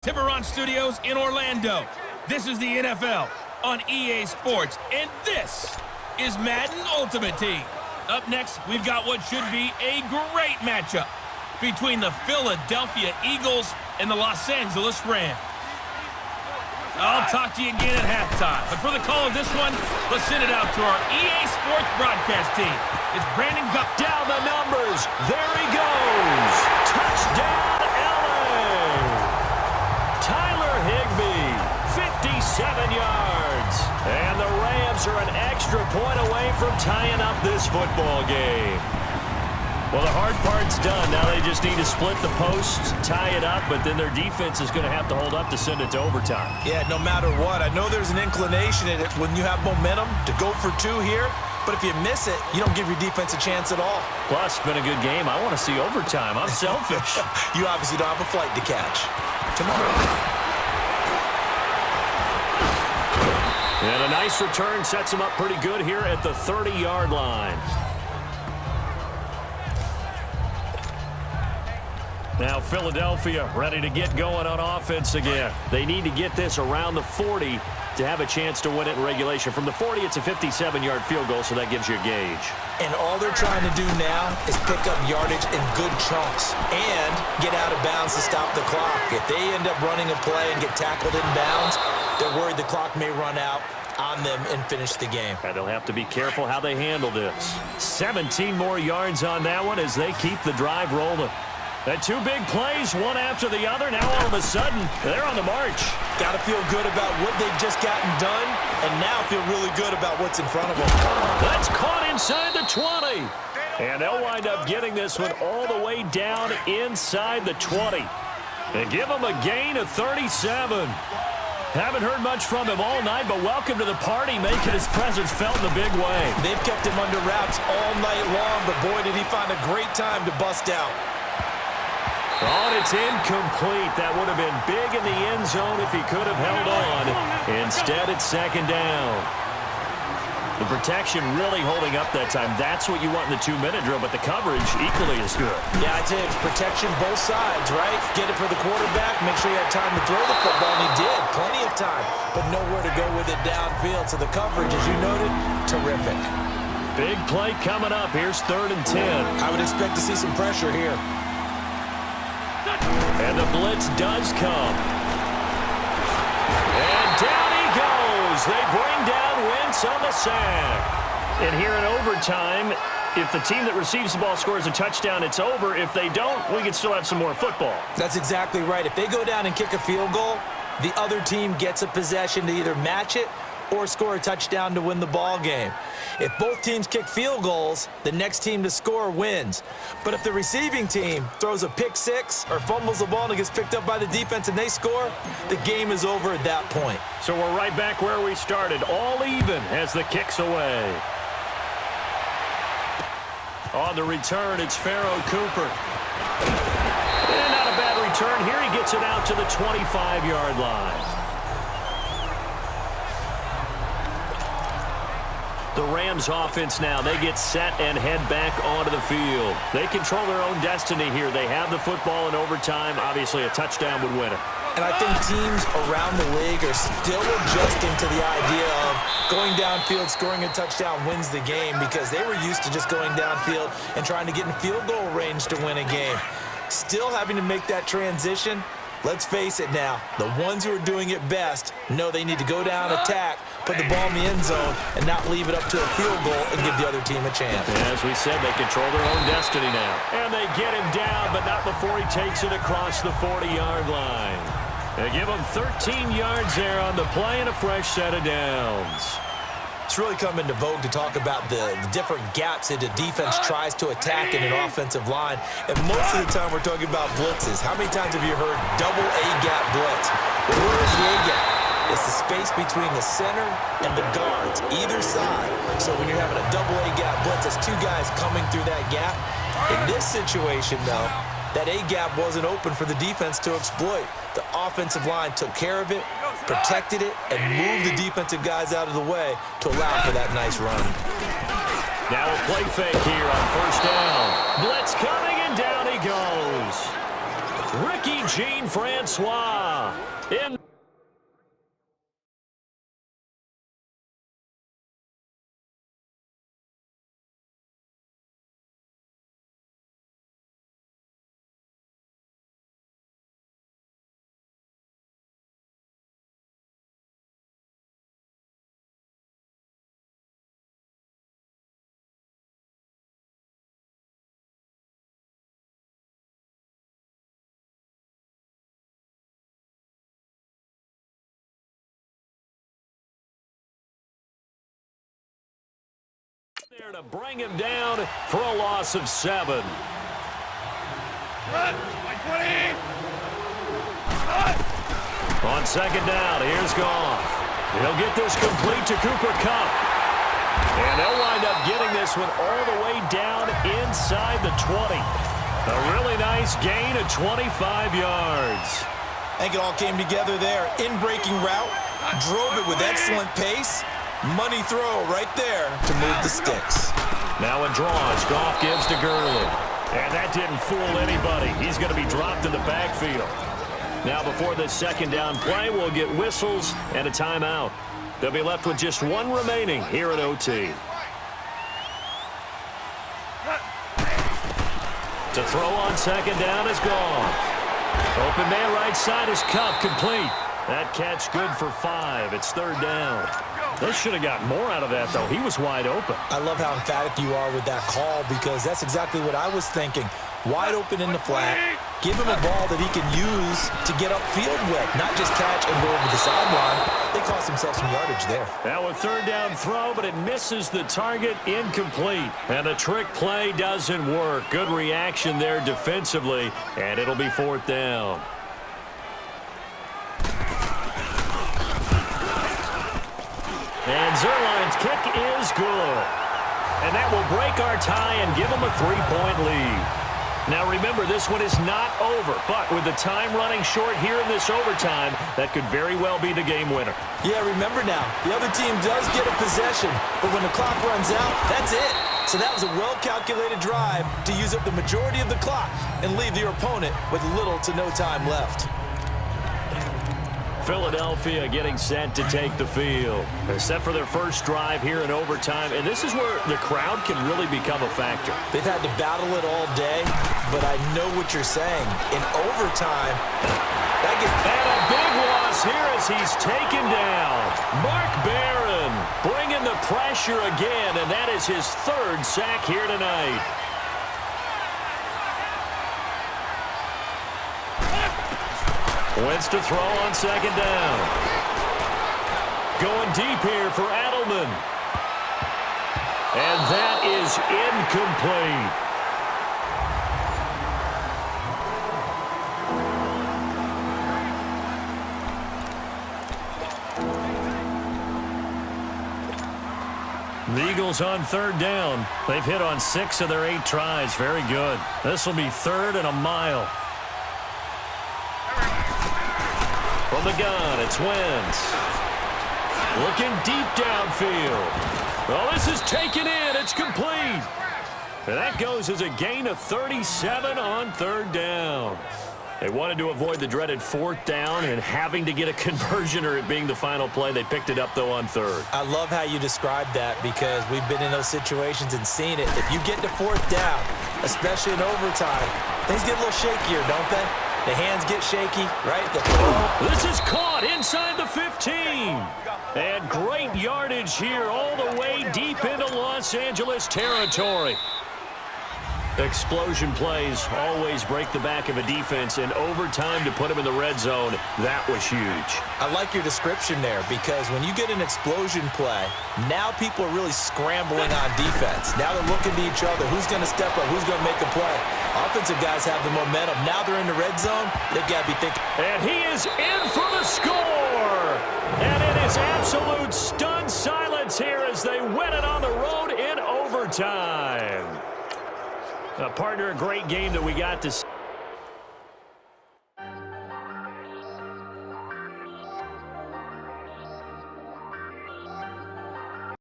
Tiburon Studios in Orlando. This is the NFL on EA Sports, and this is Madden Ultimate Team. Up next, we've got what should be a great matchup between the Philadelphia Eagles and the Los Angeles Rams. I'll talk to you again at halftime, but for the call of this one, let's send it out to our EA Sports broadcast team. It's Brandon Gupp. Down the numbers. There he goes. Touchdown, LA. Tyler Higbee, 57 yards. And the Rams are an extra point away from tying up this football game. Well, the hard part's done. Now they just need to split the posts, tie it up, but then their defense is going to have to hold up to send it to overtime. Yeah, no matter what. I know there's an inclination in it when you have momentum to go for two here, but if you miss it, you don't give your defense a chance at all. Plus, it's been a good game. I want to see overtime. I'm selfish. You obviously don't have a flight to catch. Tomorrow. And a nice return sets him up pretty good here at the 30-yard line. Now Philadelphia ready to get going on offense again. They need to get this around the 40 to have a chance to win it in regulation. From the 40, it's a 57-yard field goal, so that gives you a gauge. And all they're trying to do now is pick up yardage in good chunks and get out of bounds to stop the clock. If they end up running a play and get tackled in bounds, they're worried the clock may run out on them and finish the game. And they'll have to be careful how they handle this. 17 more yards on that one as they keep the drive rolling. And two big plays, one after the other. Now all of a sudden, they're on the march. Got to feel good about what they've just gotten done, and now feel really good about what's in front of them. That's caught inside the 20. And they'll wind up getting this one all the way down inside the 20. And give them a gain of 37. Haven't heard much from him all night, but welcome to the party, making his presence felt in a big way. They've kept him under wraps all night long, but boy, did he find a great time to bust out. Oh, and it's incomplete. That would have been big in the end zone if he could have held on. Instead, it's second down. The protection really holding up that time. That's what you want in the 2-minute drill, but the coverage equally as good. Yeah, I'd say it's protection both sides, right? Get it for the quarterback, make sure you had time to throw the football, and he did. Plenty of time, but nowhere to go with it downfield. So the coverage, as you noted, terrific. Big play coming up. Here's 3rd and 10. I would expect to see some pressure here. And the blitz does come. And down he goes. They bring down Wentz on the sack. And here in overtime, if the team that receives the ball scores a touchdown, it's over. If they don't, we can still have some more football. That's exactly right. If they go down and kick a field goal, the other team gets a possession to either match it or score a touchdown to win the ball game. If both teams kick field goals, the next team to score wins. But if the receiving team throws a pick six or fumbles the ball and it gets picked up by the defense and they score, the game is over at that point. So we're right back where we started, all even as the kick's away. On the return, it's Pharaoh Cooper. And not a bad return here. He gets it out to the 25-yard line. The Rams offense now, they get set and head back onto the field. They control their own destiny here. They have the football in overtime. Obviously, a touchdown would win it. And I think teams around the league are still adjusting to the idea of going downfield, scoring a touchdown wins the game, because they were used to just going downfield and trying to get in field goal range to win a game. Still having to make that transition. Let's face it now, the ones who are doing it best know they need to go down, attack, put the ball in the end zone, and not leave it up to a field goal and give the other team a chance. And as we said, they control their own destiny now. And they get him down, but not before he takes it across the 40-yard line. They give him 13 yards there on the play and a fresh set of downs. It's really come into vogue to talk about the different gaps that the defense tries to attack in an offensive line. And most of the time we're talking about blitzes. How many times have you heard double A-gap blitz? Well, where is the A-gap? It's the space between the center and the guards, either side. So when you're having a double A-gap blitz, it's two guys coming through that gap. In this situation, though, that A-gap wasn't open for the defense to exploit. The offensive line took care of it, protected it, and moved the defensive guys out of the way to allow for that nice run. Now a play fake here on 1st down. Blitz coming, and down he goes. Ricky Jean-Francois in. There to bring him down for a loss of 7. On second down, here's Goff. He'll get this complete to Cooper Kupp. And they'll wind up getting this one all the way down inside the 20. A really nice gain of 25 yards. I think it all came together there. In-breaking route, drove it with excellent pace. Money throw right there to move the sticks. Now in draws, Goff gives to Gurley. And that didn't fool anybody. He's going to be dropped in the backfield. Now before this second down play, we'll get whistles and a timeout. They'll be left with just one remaining here at OT. To throw on second down is Goff. Open man right side is Kupp, complete. That catch good for 5. It's third down. They should have got more out of that, though. He was wide open. I love how emphatic you are with that call because that's exactly what I was thinking. Wide open in the flat. Give him a ball that he can use to get upfield with, not just catch and go over the sideline. They cost themselves some yardage there. Now a third down throw, but it misses the target, incomplete. And the trick play doesn't work. Good reaction there defensively, and it'll be fourth down. And Zerline's kick is good. And that will break our tie and give them a 3-point lead. Now remember, this one is not over, but with the time running short here in this overtime, that could very well be the game winner. Yeah, remember now, the other team does get a possession, but when the clock runs out, that's it. So that was a well-calculated drive to use up the majority of the clock and leave your opponent with little to no time left. Philadelphia getting set to take the field. They're set for their first drive here in overtime, and this is where the crowd can really become a factor. They've had to battle it all day, but I know what you're saying. In overtime, that gets... And a big loss here as he's taken down. Mark Barron bringing the pressure again, and that is his 3rd sack here tonight. Wentz to throw on second down. Going deep here for Adelman. And that is incomplete. The Eagles on third down. They've hit on 6 of their 8 tries. Very good. This will be 3rd and a mile. From the gun, it's Wentz. Looking deep downfield. Well, this is taken in. It's complete. And that goes as a gain of 37 on third down. They wanted to avoid the dreaded 4th down and having to get a conversion or it being the final play. They picked it up, though, on 3rd. I love how you described that because we've been in those situations and seen it. If you get to 4th down, especially in overtime, things get a little shakier, don't they? The hands get shaky, right? The throw. This is caught inside the 15. And great yardage here all the way deep into Los Angeles territory. Explosion plays always break the back of a defense, and overtime to put them in the red zone, that was huge. I like your description there because when you get an explosion play, now people are really scrambling on defense. Now they're looking to each other. Who's going to step up? Who's going to make a play? Offensive guys have the momentum. Now they're in the red zone. They've got to be thinking. And he is in for the score. And it is absolute stunned silence here as they win it on the road in overtime. Partner, a great game that we got to see.